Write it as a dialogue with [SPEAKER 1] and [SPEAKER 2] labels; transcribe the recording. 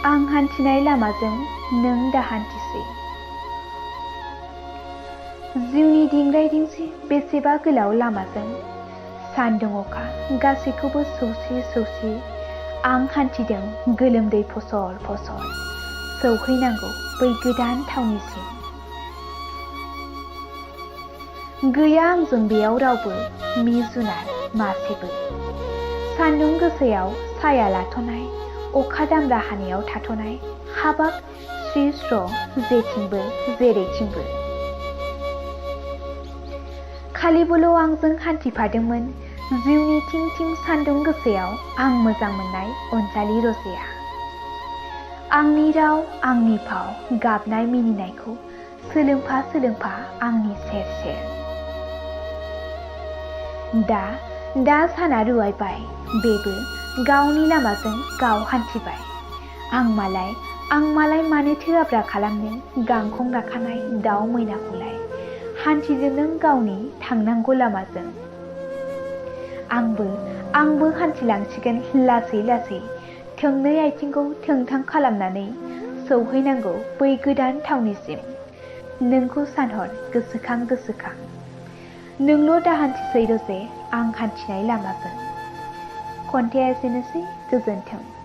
[SPEAKER 1] आं हान्थिनाय लामाजों नों दा हान्थिसै। जिउनि दिंग्राय दिंसि बेसेबा गोलाव लामाजों सान्दुं अखा गासैखौबो सौसि सौसि आं हान्थिदों गोलोमदै फसल फसल सौहैनांगौ बै गोदान थावनिसिम। गैया आंजों बेयाव रावबो मि जुनार मासेबो। सान्दुं गोसायाव साया लाथ'नाय, अखा दामब्रा हानायाव थाथ'नाय, हाबाब स्रि स्र' जेथिंबो जेरैथिंबो। खालिबोल' आंजों हान्थिफादोंमोन जिउनि थिं थिं सान्दुं गोसायाव आं मोजां मोननाय अनजालि रजेया। आंनि राव, आंनि फाव, गाबनाय मिनिनायखौ सोलोंफा सोलोंफा आंनि सेर सेर। दा साना रुवायबाय, बेबो गावनि लामाजों गाव हान्थिबाय। आं मालाय मानोथो आब्रा खालामनो गांखं गाखानाय दाउ मैनाखौलाय हान्थिदो नों गावनि थांनांगौ लामाजों। आंबो हान्थिलांसिगोन लासै लासै थोंनै आथिंखौ थोंथां खालामनानै सौहैनांगौ बै गोदान थावनिसिम। नोंखौ सानहर गोसोखां गोसोखां। नोंल' दा हान्थिसै रजे आं हान्थिनाय लामाजों। खन्थाइया एसेनोसै, गोजोन्थों।